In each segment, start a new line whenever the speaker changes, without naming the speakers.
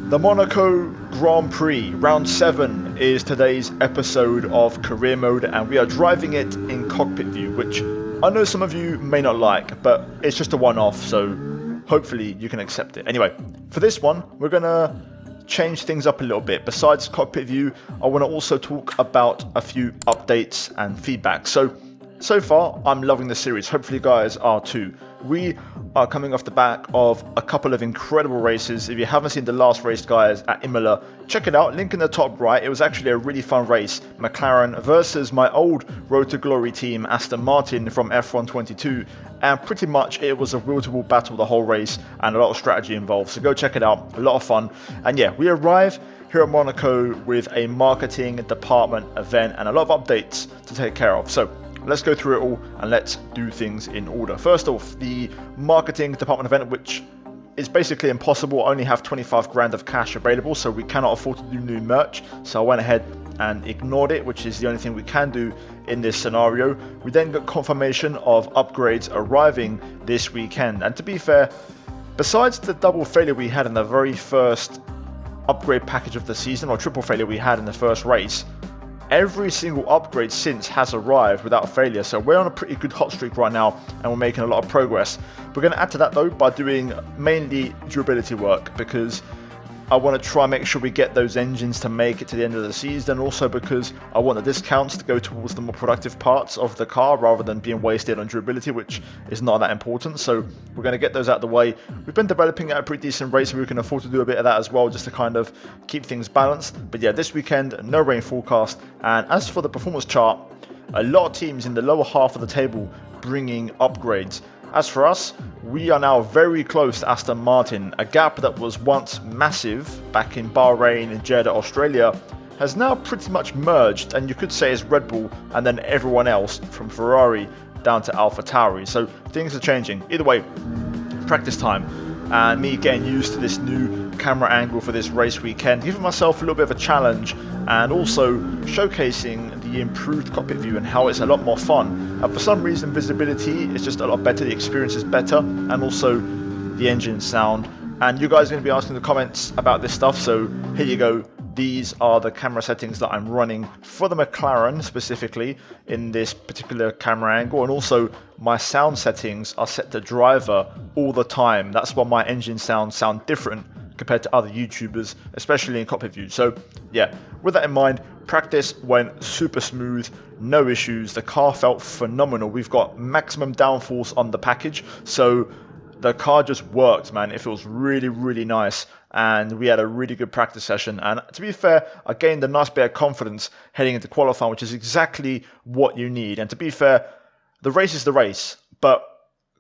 The Monaco Grand Prix, round 7, is today's episode of Career Mode, and we are driving it in cockpit view, which I know some of you may not like, but it's just a one-off, so hopefully you can accept it. Anyway, for this one, we're going to change things up a little bit. Besides cockpit view, I want to also talk about a few updates and feedback. So far, I'm loving the series. Hopefully you guys are too. We are coming off the back of a couple of incredible races. If you haven't seen the last race, guys, at Imola, check it out. Link in the top right. It was actually a really fun race. McLaren versus my old Road to Glory team, Aston Martin from F1 22. And pretty much it was a wheel-to-wheel battle the whole race and a lot of strategy involved. So go check it out. A lot of fun. And yeah, we arrive here at Monaco with a marketing department event and a lot of updates to take care of. So let's go through it all and let's do things in order. First off, the marketing department event, which is basically impossible. I only have 25 grand of cash available, so we cannot afford to do new merch. So I went ahead and ignored it, which is the only thing we can do in this scenario. We then got confirmation of upgrades arriving this weekend. And to be fair, besides the double failure we had in the very first upgrade package of the season, or triple failure we had in the first race, every single upgrade since has arrived without failure, so we're on a pretty good hot streak right now and we're making a lot of progress. We're going to add to that though by doing mainly durability work, because I want to try and make sure we get those engines to make it to the end of the season, and also because I want the discounts to go towards the more productive parts of the car rather than being wasted on durability, which is not that important. So we're going to get those out of the way. We've been developing at a pretty decent rate, so we can afford to do a bit of that as well, just to kind of keep things balanced. But yeah, this weekend, no rain forecast. And as for the performance chart, a lot of teams in the lower half of the table bringing upgrades. As for us, we are now very close to Aston Martin. A gap that was once massive back in Bahrain and Jeddah, Australia, has now pretty much merged, and you could say it's Red Bull and then everyone else from Ferrari down to AlphaTauri. So things are changing. Either way, practice time and me getting used to this new camera angle for this race weekend, giving myself a little bit of a challenge and also showcasing the improved cockpit view and how it's a lot more fun. For some reason, visibility is just a lot better, the experience is better, and also the engine sound. And you guys are going to be asking in the comments about this stuff, so here you go. These are the camera settings that I'm running for the McLaren specifically in this particular camera angle, and also my sound settings are set to driver all the time. That's why my engine sounds sound different compared to other YouTubers, especially in cockpit view. So yeah, with that in mind, practice went super smooth, no issues. The car felt phenomenal. We've got maximum downforce on the package, so the car just worked, man. It feels really, really nice. And we had a really good practice session. And to be fair, I gained a nice bit of confidence heading into qualifying, which is exactly what you need. And to be fair, the race is the race, but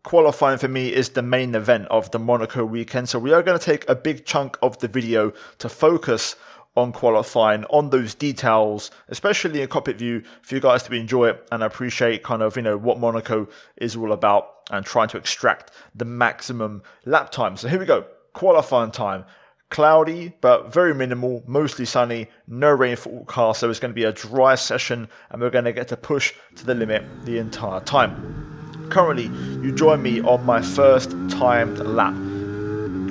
qualifying for me is the main event of the Monaco weekend. So we are going to take a big chunk of the video to focus on qualifying, on those details, especially in cockpit view, for you guys to enjoy it and appreciate kind of, what Monaco is all about and trying to extract the maximum lap time. So here we go, qualifying time. Cloudy, but very minimal, mostly sunny, no rain forecast, so it's going to be a dry session and we're going to get to push to the limit the entire time. Currently, you join me on my first timed lap.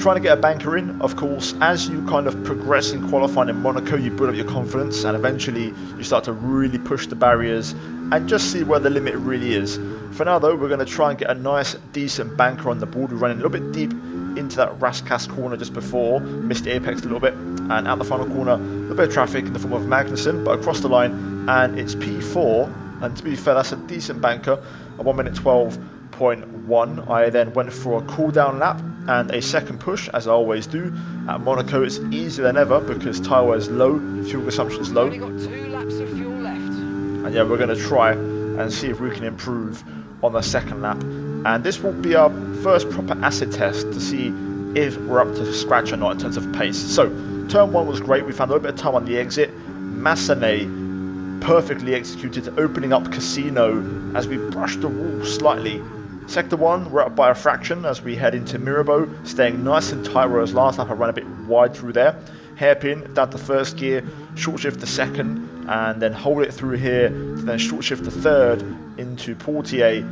Trying to get a banker in, of course. As you kind of progress in qualifying in Monaco, you build up your confidence and eventually you start to really push the barriers and just see where the limit really is. For now though, we're going to try and get a nice decent banker on the board. We're running a little bit deep into that Rascasse corner just before, missed the apex a little bit, and out the final corner, a little bit of traffic in the form of Magnussen, but across the line, and it's P4, and to be fair, that's a decent banker, a 1 minute 12.1. I then went for a cool down lap and a second push, as I always do. At Monaco, it's easier than ever because tyre wear is low, fuel consumption is low.
Only got 2 laps of fuel left.
And yeah, we're going to try and see if we can improve on the second lap. And this will be our first proper acid test to see if we're up to scratch or not in terms of pace. So, turn 1 was great. We found a little bit of time on the exit. Massenet perfectly executed, opening up Casino as we brushed the wall slightly. Sector 1, we're up by a fraction as we head into Mirabeau, staying nice and tight, whereas last lap I ran a bit wide through there. Hairpin down to first gear, short shift to second, and then hold it through here to then short shift to third into Portier.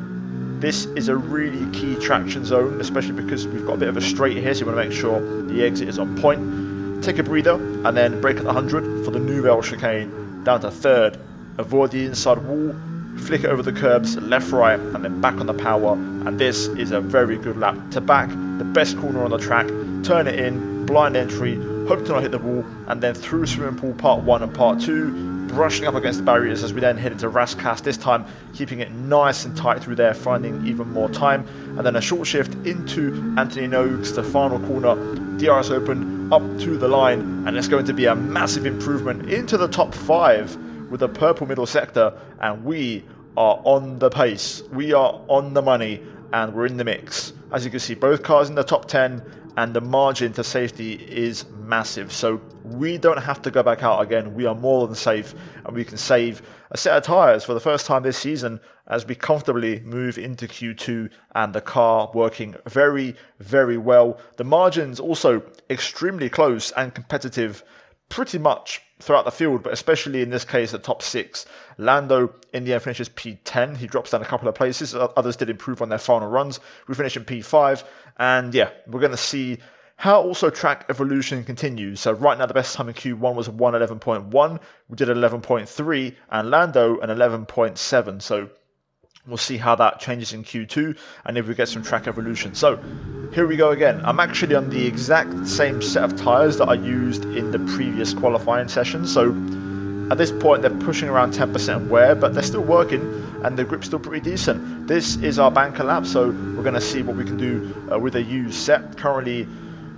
This is a really key traction zone, especially because we've got a bit of a straight here, so you want to make sure the exit is on point. take a breather, and then brake at 100 for the Nouvelle chicane, down to third, avoid the inside wall, flick it over the curbs, left, right, and then back on the power, and this is a very good lap. To back, the best corner on the track, turn it in, blind entry, hope to not hit the wall, and then through swimming pool part 1 and part 2, brushing up against the barriers as we then head into Rascasse, this time keeping it nice and tight through there, finding even more time, and then a short shift into Anthony Nogues, the final corner, DRS open, up to the line, and it's going to be a massive improvement into the top 5 with the purple middle sector, and we are on the pace, we are on the money, and we're in the mix. As you can see, both cars in the top 10, and the margin to safety is massive, so we don't have to go back out again. We are more than safe, and we can save a set of tyres for the first time this season as we comfortably move into Q2, and the car working very, very well. The margins also extremely close and competitive pretty much throughout the field, but especially in this case, the top 6. Lando in the end finishes P10. He drops down a couple of places. Others did improve on their final runs. We finish in P5. And yeah, we're going to see how also track evolution continues. So right now, the best time in Q1 was 1:11.1. We did 11.3, and Lando an 11.7. So we'll see how that changes in Q2 and if we get some track evolution. So here we go again. I'm actually on the exact same set of tyres that I used in the previous qualifying session. So at this point, they're pushing around 10% wear, but they're still working and the grip's still pretty decent. This is our banker lap, so we're going to see what we can do with a used set. Currently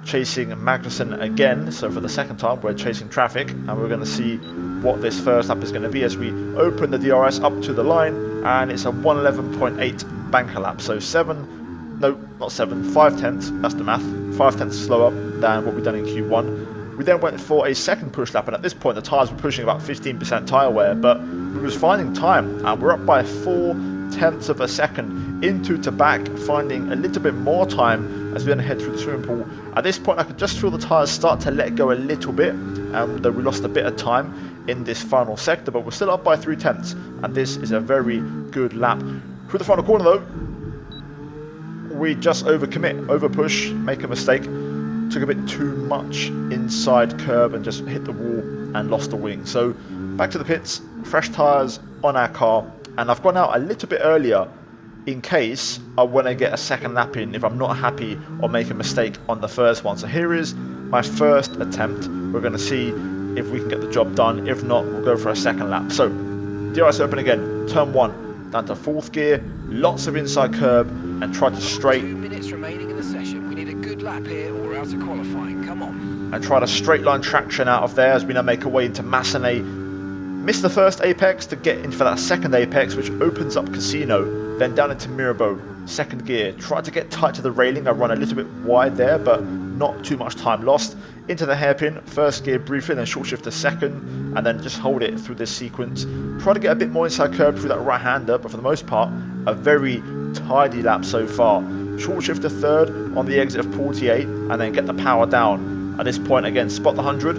chasing Magnussen again, so for the second time we're chasing traffic, and we're going to see what this first lap is going to be as we open the DRS up to the line, and it's a 1:11.8 banker lap, so 5 tenths, that's the math, 5 tenths slower than what we've done in Q1. We then went for a second push lap, and at this point the tyres were pushing about 15% tyre wear, but we was finding time, and we're up by 4 tenths of a second into to back, finding a little bit more time as we then head through the swimming pool. At this point I could just feel the tyres start to let go a little bit, and we lost a bit of time in this final sector, but we're still up by 3 tenths, and this is a very good lap. Through the final corner though, we just over push, make a mistake, took a bit too much inside curb and just hit the wall and lost the wing. So back to the pits, fresh tyres on our car, and I've gone out a little bit earlier in case I want to get a second lap in if I'm not happy or make a mistake on the first one. So here is my first attempt. We're going to see if we can get the job done. If not, we'll go for a second lap. So DRS open again, turn 1, down to 4th gear, lots of inside curb, and try to straight.
2 minutes remaining in the session. We need a good lap here or we're out of qualifying. Come on.
And try to straight line traction out of there as we now make our way into Massenet. Miss the first apex to get in for that second apex, which opens up Casino. Then down into Mirabeau, 2nd gear. Try to get tight to the railing. I run a little bit wide there, but not too much time lost. Into the hairpin, 1st gear briefly, then short shift to 2nd, and then just hold it through this sequence. Try to get a bit more inside curb through that right hander, but for the most part, a very tidy lap so far. Short shift to 3rd on the exit of Portier, and then get the power down. At this point, again, spot the 100.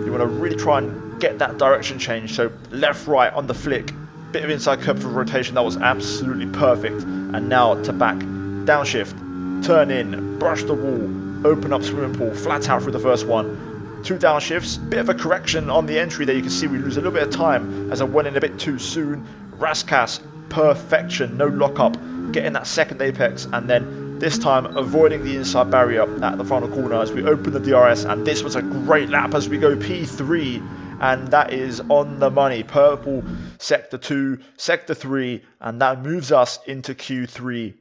You want to really try and get that direction change, so left, right on the flick. Bit of inside curb for rotation, that was absolutely perfect. And now to back, downshift, turn in, brush the wall, open up swimming pool, flat out through the first one. 2 downshifts, bit of a correction on the entry there. You can see we lose a little bit of time as I went in a bit too soon. Rascasse, perfection, no lockup, getting that second apex, and then this time avoiding the inside barrier at the final corner as we open the DRS, and this was a great lap as we go P3. And that is on the money. Purple, Sector 2, Sector 3, and that moves us into Q3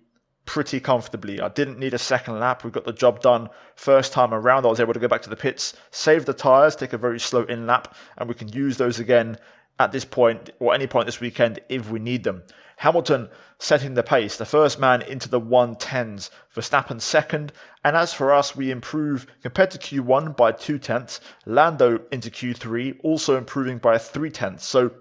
pretty comfortably. I didn't need a second lap. We got the job done first time around. I was able to go back to the pits, save the tyres, take a very slow in lap, and we can use those again at this point or any point this weekend if we need them. Hamilton setting the pace, the first man into the 110s, Verstappen 2nd, and as for us, we improve compared to Q1 by 2 tenths, Lando into Q3 also improving by 3 tenths, so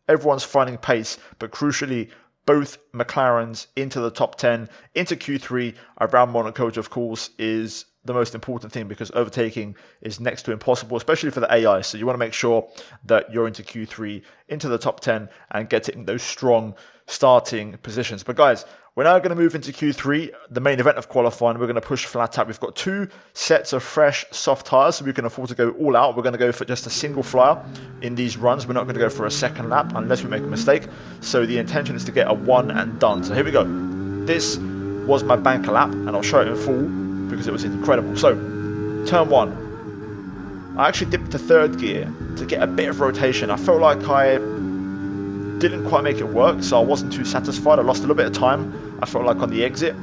everyone's finding pace, but crucially both McLarens into the top 10, into Q3 around Monaco, which of course is the most important thing, because overtaking is next to impossible, especially for the AI. So you want to make sure that you're into Q3, into the top 10, and getting those strong starting positions. But guys, we're now going to move into Q3, the main event of qualifying. We're going to push flat out. We've got 2 sets of fresh soft tyres, so we can afford to go all out. We're going to go for just a single flyer in these runs. We're not going to go for a second lap unless we make a mistake. So the intention is to get a 1 and done. So here we go. This was my banker lap, and I'll show it in full because it was incredible. So, turn 1. I actually dipped to 3rd gear to get a bit of rotation. I felt like I didn't quite make it work, so I wasn't too satisfied. I lost a little bit of time, I felt like, on the exit.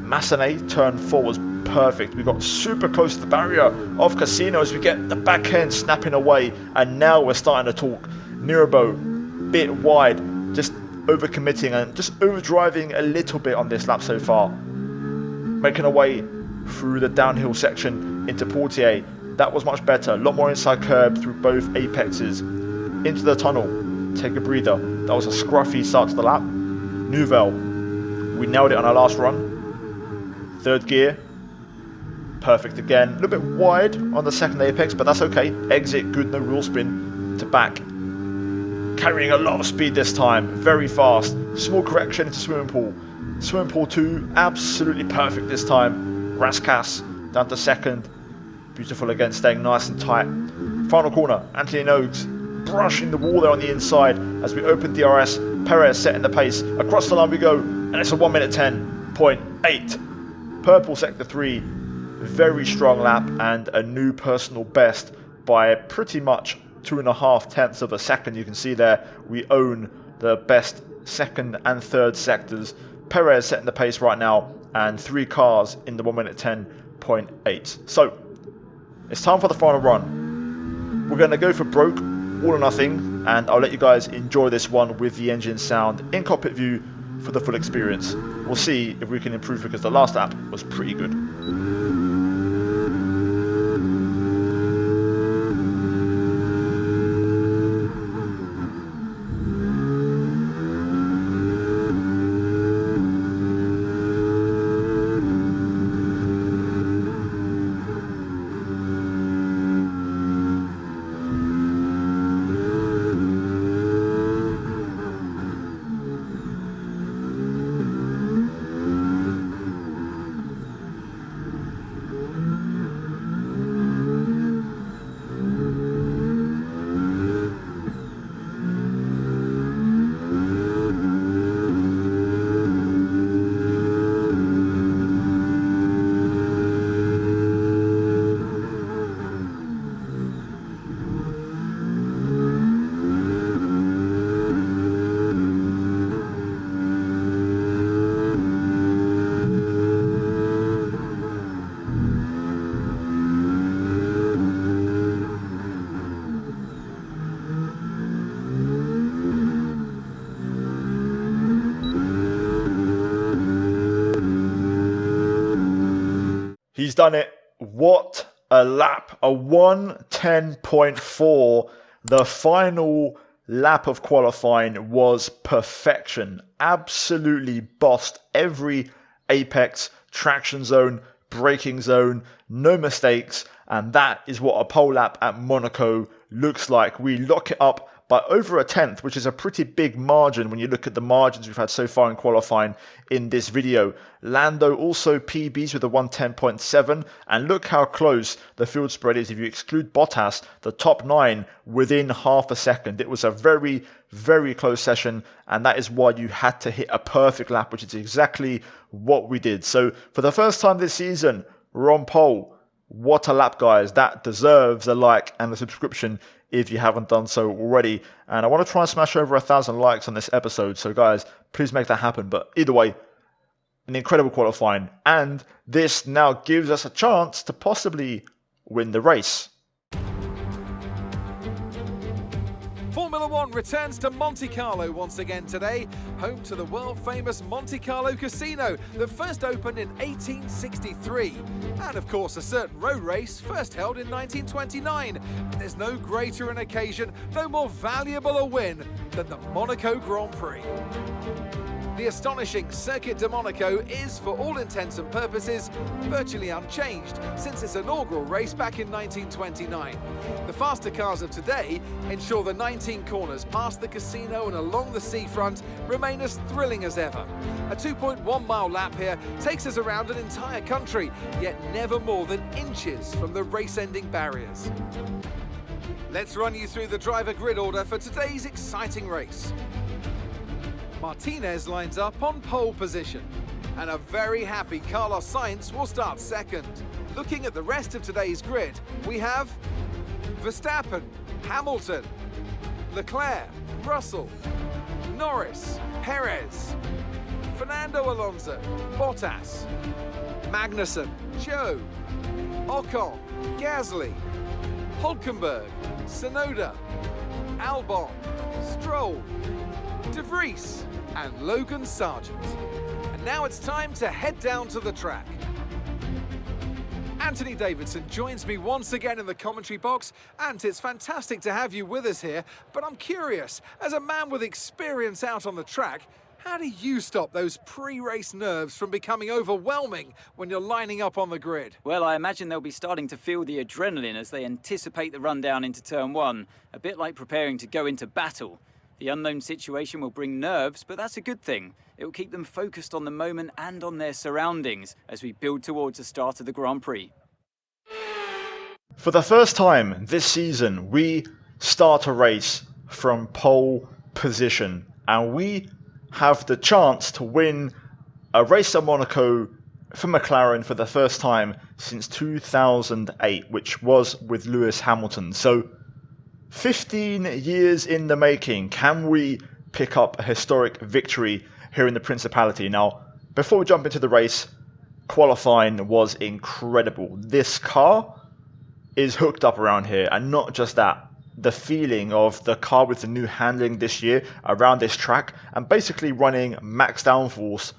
Massenet, turn 4 was perfect. We got super close to the barrier of Casino as we get the back end snapping away, and now we're starting to talk. Nirabo, bit wide, just overcommitting and just overdriving a little bit on this lap so far. Making our way through the downhill section into Portier. That was much better. A lot more inside curb through both apexes. Into the tunnel. Take a breather. That was a scruffy start to the lap. Nouvelle. We nailed it on our last run. 3rd gear. Perfect again. A little bit wide on the 2nd apex, but that's okay. Exit, good, no rule spin. To back. Carrying a lot of speed this time. Very fast. Small correction into swimming pool. Swimming pool 2, absolutely perfect this time. Raskas down to 2nd. Beautiful again, staying nice and tight. Final corner, Anthony Nogues brushing the wall there on the inside as we open DRS. Perez setting the pace. Across the line we go, and it's a 1:10.8. Purple sector 3, very strong lap and a new personal best by pretty much 2.5 tenths of a second. You can see there we own the best 2nd and 3rd sectors. Perez setting the pace right now, and 3 cars in the 1:10.8. So, it's time for the final run. We're going to go for broke, all or nothing, and I'll let you guys enjoy this one with the engine sound in cockpit view for the full experience. We'll see if we can improve, because the last lap was pretty good. He's done it. What a lap. A 1:10.4. The final lap of qualifying was perfection. Absolutely bossed every apex, traction zone, braking zone, no mistakes. And that is what a pole lap at Monaco looks like. We lock it up by over a tenth, which is a pretty big margin when you look at the margins we've had so far in qualifying in this video. Lando also PBs with a 1:10.7, and look how close the field spread is if you exclude Bottas, the top 9 within half a second. It was a very, very close session, and that is why you had to hit a perfect lap, which is exactly what we did. So for the first time this season, we're on pole. What a lap, guys. That deserves a like and a subscription if you haven't done so already. And I want to try and smash over 1,000 likes on this episode. So guys, please make that happen. But either way, an incredible qualifying. And this now gives us a chance to possibly win the race.
Formula One returns to Monte Carlo once again today, home to the world-famous Monte Carlo Casino that first opened in 1863. And of course, a certain road race first held in 1929. There's no greater an occasion, no more valuable a win than the Monaco Grand Prix. The astonishing Circuit de Monaco is, for all intents and purposes, virtually unchanged since its inaugural race back in 1929. The faster cars of today ensure the 19 corners past the casino and along the seafront remain as thrilling as ever. A 2.1 mile lap here takes us around an entire country, yet never more than inches from the race-ending barriers. Let's run you through the driver grid order for today's exciting race. Martinez lines up on pole position, and a very happy Carlos Sainz will start second. Looking at the rest of today's grid, we have Verstappen, Hamilton, Leclerc, Russell, Norris, Perez, Fernando Alonso, Bottas, Magnussen, Zhou, Ocon, Gasly, Hulkenberg, Tsunoda, Albon, Stroll, De Vries and Logan Sargent. And now it's time to head down to the track. Anthony Davidson joins me once again in the commentary box, and it's fantastic to have you with us here, but I'm curious, as a man with experience out on the track, how do you stop those pre-race nerves from becoming overwhelming when you're lining up on the grid?
Well, I imagine they'll be starting to feel the adrenaline as they anticipate the run down into turn one, a bit like preparing to go into battle. The unknown situation will bring nerves, but that's a good thing. It will keep them focused on the moment and on their surroundings as we build towards the start of the Grand Prix.
For the first time this season, we start a race from pole position, and we have the chance to win a race at Monaco for McLaren for the first time since 2008, which was with Lewis Hamilton. So 15 years in the making. Can we pick up a historic victory here in the Principality? Now, before we jump into the race, qualifying was incredible. This car is hooked up around here, and not just that, the feeling of the car with the new handling this year around this track and basically running max downforce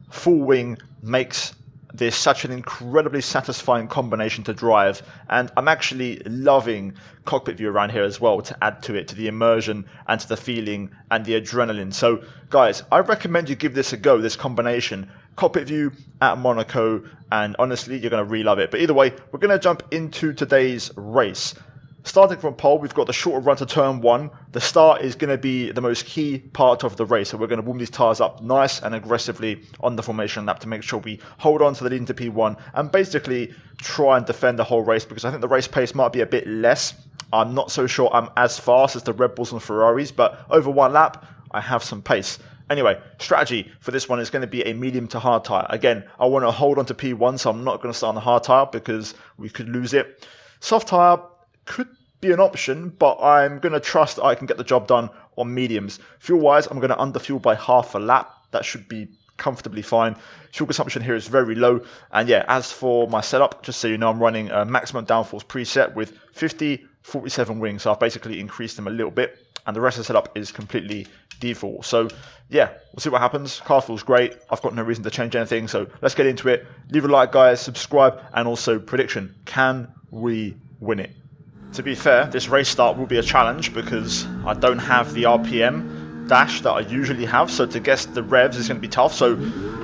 full wing makes this such an incredibly satisfying combination to drive, and I'm actually loving cockpit view around here as well to add to it, to the immersion and to the feeling and the adrenaline. So guys, I recommend you give this a go, this combination, cockpit view at Monaco, and honestly you're going to really love it. But either way, we're going to jump into today's race. Starting from pole, we've got the shorter run to turn one. The start is going to be the most key part of the race. So we're going to warm these tyres up nice and aggressively on the formation lap to make sure we hold on to the lead into P1 and basically try and defend the whole race, because I think the race pace might be a bit less. I'm not so sure I'm as fast as the Red Bulls and Ferraris, but over one lap, I have some pace. Anyway, strategy for this one is going to be a medium to hard tyre. Again, I want to hold on to P1, so I'm not going to start on the hard tyre because we could lose it. Soft tyre could be an option, but I'm going to trust I can get the job done on mediums. Fuel-wise, I'm going to underfuel by half a lap. That should be comfortably fine. Fuel consumption here is very low. And yeah, as for my setup, just so you know, I'm running a maximum downforce preset with 50, 47 wings. So I've basically increased them a little bit, and the rest of the setup is completely default. So yeah, we'll see what happens. Car feels great. I've got no reason to change anything. So let's get into it. Leave a like, guys, subscribe, and also prediction. Can we win it? To be fair, this race start will be a challenge because I don't have the RPM dash that I usually have, so to guess the revs is going to be tough. So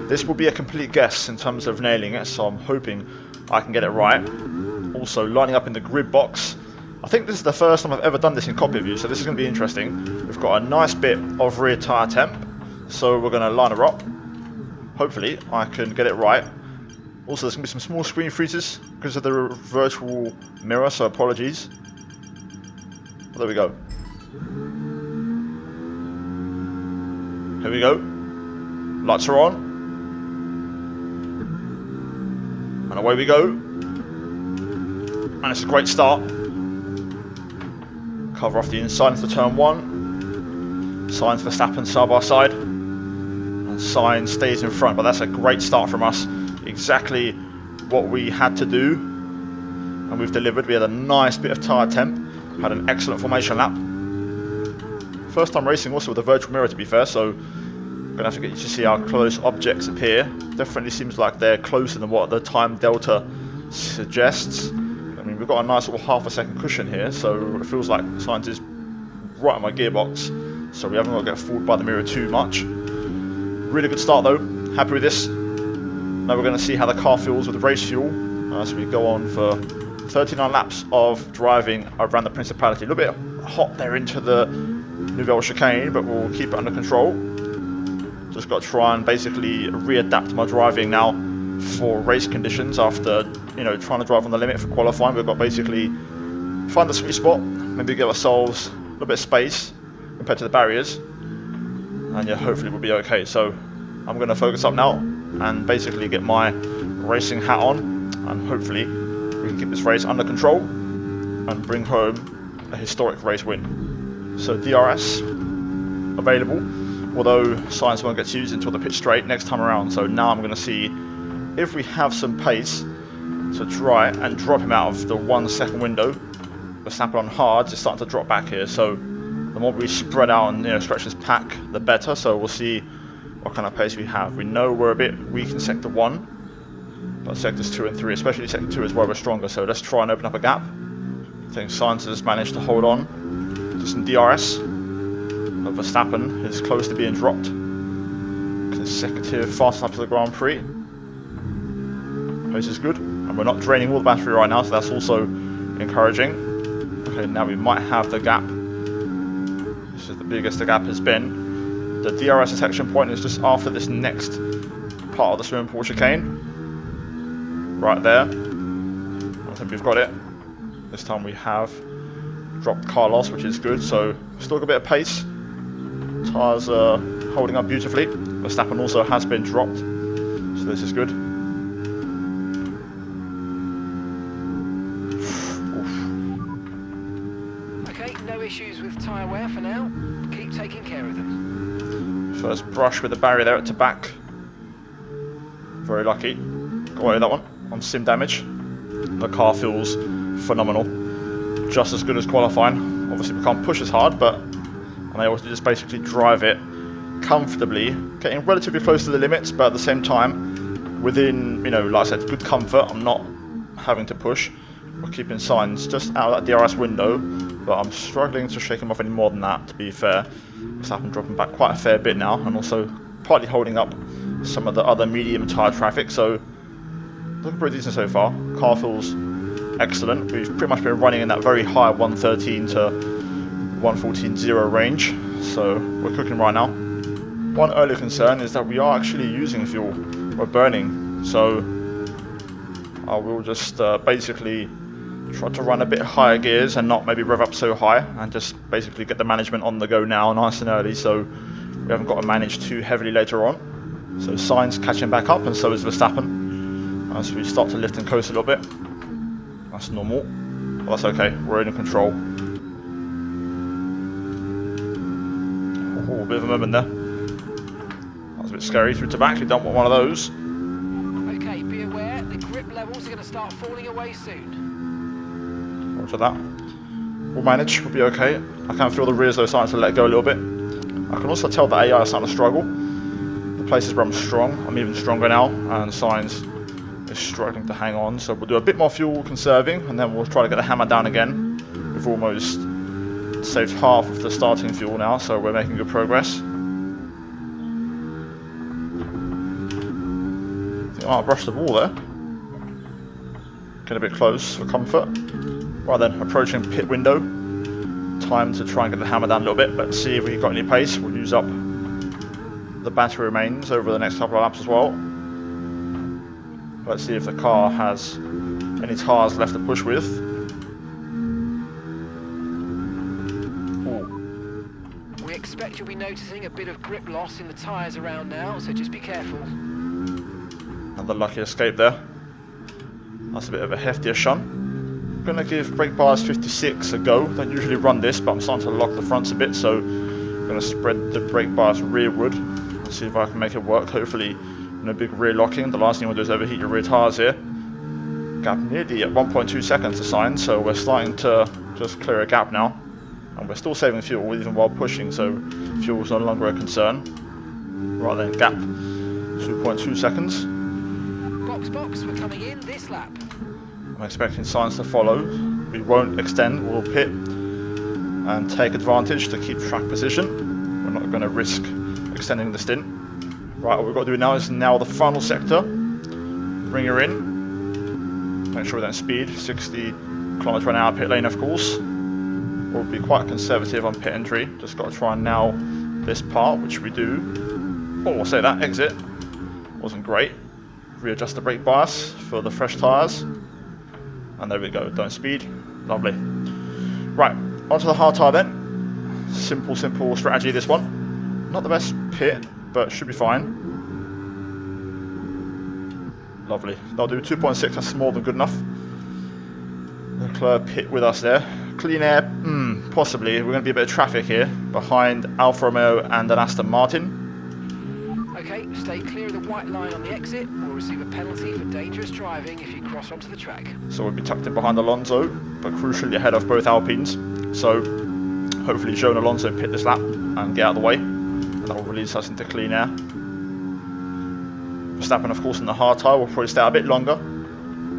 this will be a complete guess in terms of nailing it, so I'm hoping I can get it right. Also, lining up in the grid box. I think this is the first time I've ever done this in cockpit view, so this is going to be interesting. We've got a nice bit of rear tyre temp, so we're going to line her up. Hopefully I can get it right. Also, there's going to be some small screen freezes because of the virtual mirror, so apologies. Well, there we go. Here we go. Lights are on. And away we go. And it's a great start. Cover off the inside into turn one. Sainz Verstappen side by side. And Sainz stays in front, but that's a great start from us. Exactly what we had to do, and we've delivered. We had a nice bit of tyre temp, had an excellent formation lap. First time racing also with a virtual mirror, to be fair, so I'm gonna have to get you to see how close objects appear. Definitely seems like they're closer than what the time delta suggests. I mean, we've got a nice little half a second cushion here, so it feels like Sainz is right on my gearbox, so we haven't got to get fooled by the mirror too much. Really good start though, happy with this. Now we're going to see how the car feels with the race fuel as we go on for 39 laps of driving around the Principality. A little bit hot there into the Nouvelle chicane, but we'll keep it under control. Just got to try and basically readapt my driving now for race conditions after, you know, trying to drive on the limit for qualifying. We've got to basically find the sweet spot, maybe give ourselves a little bit of space compared to the barriers, and yeah, hopefully we'll be okay. So I'm going to focus up now and basically get my racing hat on, and hopefully we can keep this race under control and bring home a historic race win. So DRS available, although science won't get used until the pit straight next time around. So now I'm going to see if we have some pace to try and drop him out of the 1 second window. Verstappen on hards is starting to drop back here, so the more we spread out and, you know, stretch this pack, the better. So we'll see what kind of pace we have. We know we're a bit weak in sector 1, but sectors 2 and 3, especially sector 2, is where we're stronger. So let's try and open up a gap. I think Sainz has managed to hold on to some DRS. But Verstappen is close to being dropped. Consecutive fast laps of the Grand Prix. Pace is good, and we're not draining all the battery right now, so that's also encouraging. Okay, now we might have the gap. This is the biggest the gap has been. The DRS detection point is just after this next part of the swimming pool chicane. Right there. I think we've got it. This time we have dropped Carlos, which is good, so still got a bit of pace. Tyres are holding up beautifully. Verstappen also has been dropped, so this is good.
Okay, no issues with tyre wear for now. Keep taking care of them.
First brush with the barrier there at the back. Very lucky. Got away with that one on sim damage. The car feels phenomenal. Just as good as qualifying. Obviously we can't push as hard, but I'm able to just basically drive it comfortably, getting relatively close to the limits, but at the same time within, you know, like I said, good comfort. I'm not having to push. We're keeping Sainz just out of that DRS window, but I'm struggling to shake him off any more than that, to be fair. Verstappen dropping back quite a fair bit now, and also partly holding up some of the other medium tyre traffic, so looking pretty decent so far. Car feels excellent. We've pretty much been running in that very high 113 to 114.0 range, so we're cooking right now. One early concern is that we are actually using fuel. We're burning, so I will just basically try to run a bit higher gears and not maybe rev up so high, and just basically get the management on the go now nice and early, so we haven't got to manage too heavily later on. So Sainz catching back up, and so is Verstappen as we start to lift and coast a little bit. That's normal, but that's okay, we're in control. Oh, a bit of a moment there. That was a bit scary through to back. You don't want one of those.
Okay, be aware, the grip levels are going to start falling away soon.
Roger that. We'll manage, we'll be okay. I can feel the rears though starting to let go a little bit. I can also tell that AI is starting to struggle. The places where I'm strong, I'm even stronger now, and Sainz is struggling to hang on. So we'll do a bit more fuel conserving, and then we'll try to get the hammer down again. We've almost saved half of the starting fuel now, so we're making good progress. I think I might have brushed the wall there. Get a bit close for comfort. Right then, approaching pit window. Time to try and get the hammer down a little bit. Let's see if we've got any pace. We'll use up the battery remains over the next couple of laps as well. Let's see if the car has any tyres left to push with.
We expect you'll be noticing a bit of grip loss in the tyres around now, so just be careful.
Another lucky escape there. That's a bit of a heftier shunt. I'm going to give brake bars 56 a go. Don't usually run this, but I'm starting to lock the fronts a bit, so I'm going to spread the brake bars rearward and see if I can make it work. Hopefully, no big rear locking. The last thing you want to do is overheat your rear tyres here. Gap nearly at 1.2 seconds assigned, so we're starting to just clear a gap now. And we're still saving fuel even while pushing, so fuel's no longer a concern. Right then, gap 2.2 seconds.
Box, we're coming in this lap.
I'm expecting Sainz to follow. We won't extend, we'll pit and take advantage to keep track position. We're not going to risk extending the stint. Right, what we've got to do now is nail the final sector. Bring her in. Make sure we don't speed. 60 kilometers per hour pit lane, of course. We'll be quite conservative on pit entry. Just got to try and nail this part, which we do. Oh, I'll say that exit wasn't great. Readjust the brake bias for the fresh tyres. And there we go, don't speed. Lovely. Right, onto the hard tyre then. Simple strategy, this one. Not the best pit, but should be fine. Lovely. They'll do 2.6, that's more than good enough. Leclerc pit with us there. Clean air, possibly. We're going to be a bit of traffic here behind Alfa Romeo and an Aston Martin.
Okay, stay clear of the white line on the exit. We'll receive a penalty for dangerous driving if you cross onto the track.
So we'll be tucked in behind Alonso, but crucially ahead of both Alpines. So hopefully Joe and Alonso pit this lap and get out of the way. And that will release us into clean air. Verstappen, of course, in the hard tyre will probably stay a bit longer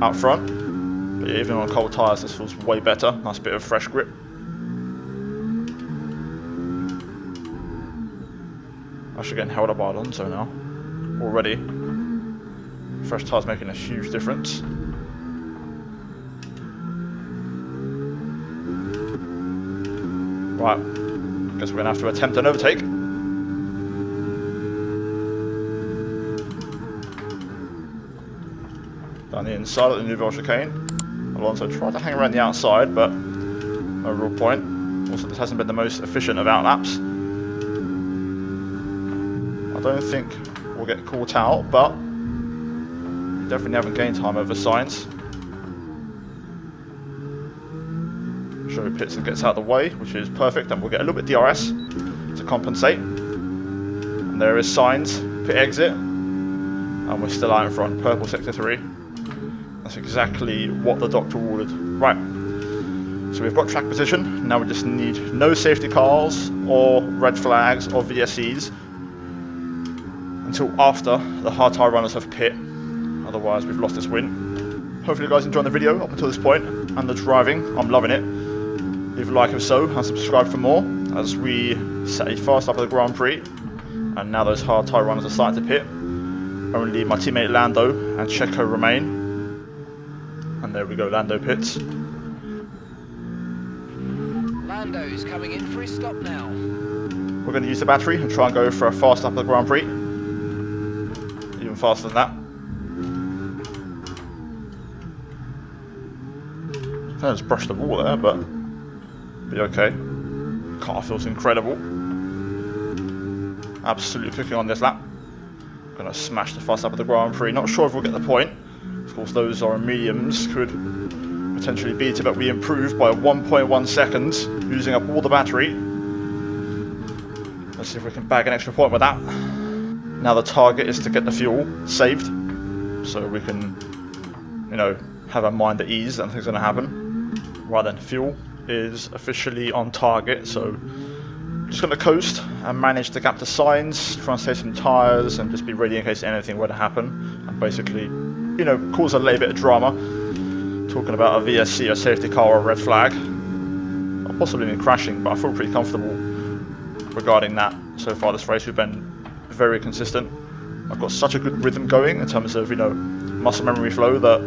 out front. But yeah, even on cold tyres, this feels way better. Nice bit of fresh grip. Actually getting held up by Alonso now. Already. Fresh tyres making a huge difference. Right. Guess we're going to have to attempt an overtake. Down the inside at the Nouvelle chicane. Alonso tried to hang around the outside, but no real point. Also, this hasn't been the most efficient of outlaps. I don't think we'll get caught out, but definitely haven't gained time over Sainz. Show pits and gets out of the way, which is perfect, and we'll get a little bit DRS to compensate. And there is Sainz, pit exit, and we're still out in front, purple sector 3. That's exactly what the doctor ordered. Right, so we've got track position. Now we just need no safety cars or red flags or VSCs until after the hard tyre runners have pit. Otherwise, we've lost this win. Hopefully you guys enjoyed the video up until this point and the driving. I'm loving it. Leave a like if so and subscribe for more as we set a fast up at the Grand Prix. And now those hard tyre runners are starting to pit. Only my teammate Lando and Checo remain. And there we go, Lando pits.
Lando's coming in for his stop now.
We're going to use the battery and try and go for a fast up at the Grand Prix. Even faster than that. I just brushed the wall there, but be okay. Car feels incredible. Absolutely cooking on this lap. Gonna smash the fast up at the Grand Prix. Not sure if we'll get the point. Of course, those are mediums, could potentially beat it, but we improved by 1.1 seconds, using up all the battery. Let's see if we can bag an extra point with that. Now the target is to get the fuel saved, so we can, you know, have our mind at ease that nothing's going to happen. Right then, fuel is officially on target, so just going to coast and manage the gap to Sainz, try and save some tyres and just be ready in case anything were to happen, and basically, you know, cause a little bit of drama. Talking about a VSC, a safety car or a red flag. I'll possibly be crashing, but I feel pretty comfortable regarding that. So far this race we've been very consistent. I've got such a good rhythm going in terms of, you know, muscle memory flow that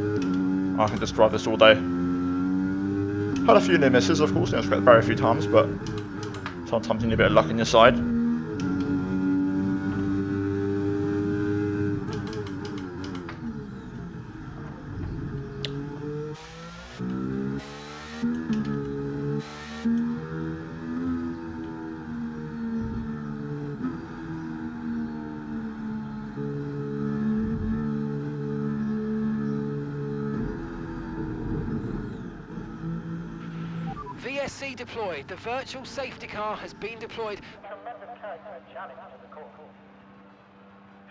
I can just drive this all day. Had a few near misses, of course, you know, scraped the barrier a few times, but sometimes you need a bit of luck on your side.
VSC deployed. The virtual safety car has been deployed.
Tremendous character and challenge to the course.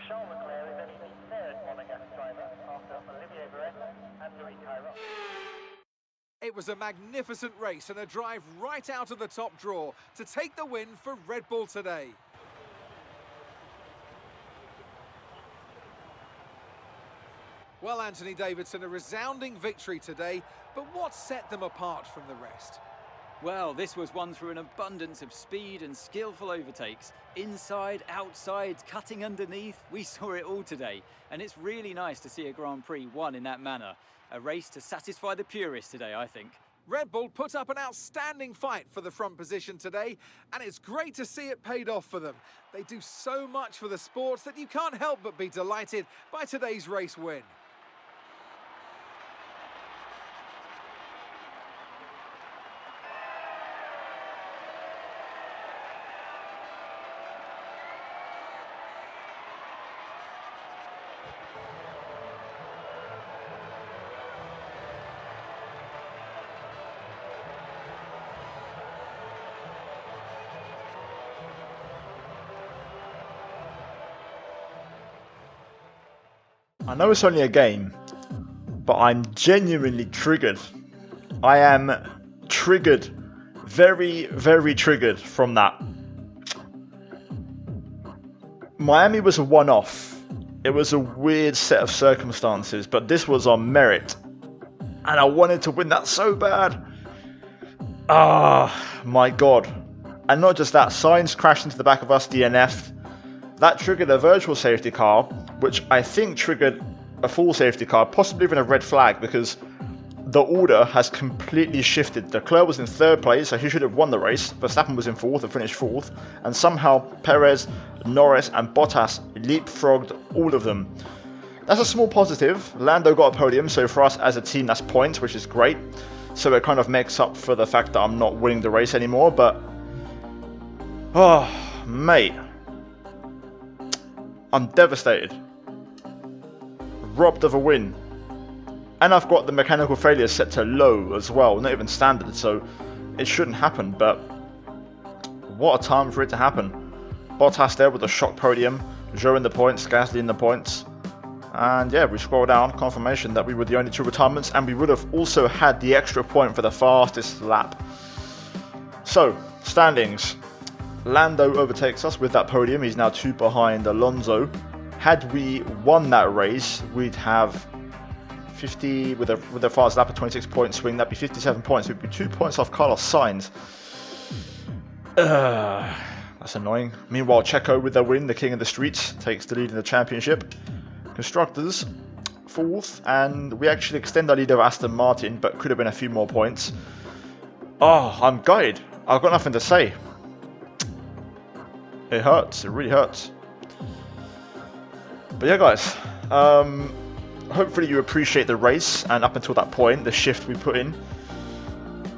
Charles Leclerc is only the third Monaco driver after Olivier Perez and Louis Tyrrell.
It was a magnificent race and a drive right out of the top draw to take the win for Red Bull today. Well, Anthony Davidson, a resounding victory today, but what set them apart from the rest?
Well, this was one through an abundance of speed and skillful overtakes. Inside, outside, cutting underneath, we saw it all today. And it's really nice to see a Grand Prix won in that manner. A race to satisfy the purists today, I think.
Red Bull put up an outstanding fight for the front position today, and it's great to see it paid off for them. They do so much for the sports that you can't help but be delighted by today's race win.
I know it's only a game, but I'm genuinely triggered. I am triggered. Very, very triggered from that. Miami was a one-off. It was a weird set of circumstances, but this was on merit. And I wanted to win that so bad. Ah, my God. And not just that, Sainz crashed into the back of us, DNF. That triggered a virtual safety car, which I think triggered a full safety car, possibly even a red flag, because the order has completely shifted. Leclerc was in third place, so he should have won the race. Verstappen was in fourth and finished fourth. And somehow Perez, Norris and Bottas leapfrogged all of them. That's a small positive. Lando got a podium, so for us as a team that's points, which is great. So it kind of makes up for the fact that I'm not winning the race anymore, but... oh, mate. I'm devastated. Robbed of a win. And I've got the mechanical failure set to low as well, not even standard, so it shouldn't happen, but what a time for it to happen. Bottas there with a shock podium, Zhou in the points, Gasly in the points, and yeah, we scroll down, confirmation that we were the only two retirements, and we would have also had the extra point for the fastest lap. So, standings. Lando overtakes us with that podium. He's now 2 behind Alonso. Had we won that race, we'd have 50 with a fast lap of 26 point swing. That'd be 57 points. We'd be 2 points off Carlos Sainz. That's annoying. Meanwhile, Checo with their win, the king of the streets, takes the lead in the championship. Constructors, 4th, and we actually extend our lead over Aston Martin, but could have been a few more points. Oh, I'm gutted. I've got nothing to say. It hurts, it really hurts. But yeah, guys, hopefully you appreciate the race, and up until that point, the shift we put in.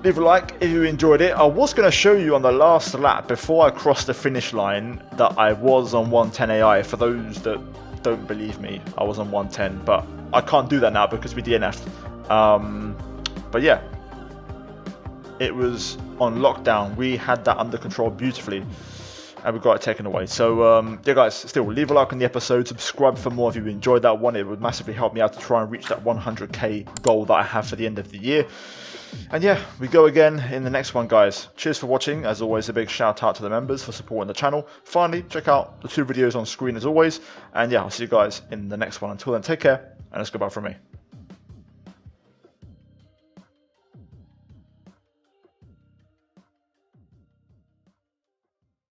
Leave a like if you enjoyed it. I was going to show you on the last lap, before I crossed the finish line, that I was on 110 AI. For those that don't believe me, I was on 110, but I can't do that now because we DNF'd. But yeah, it was on lockdown. We had that under control beautifully, and we got it taken away. So yeah, guys, still leave a like on the episode, subscribe for more if you enjoyed that one. It would massively help me out to try and reach that 100k goal that I have for the end of the year. And yeah, we go again in the next one, guys. Cheers for watching. As always, a big shout out to the members for supporting the channel. Finally, check out the 2 videos on screen as always. And yeah, I'll see you guys in the next one. Until then, take care, and it's goodbye from me.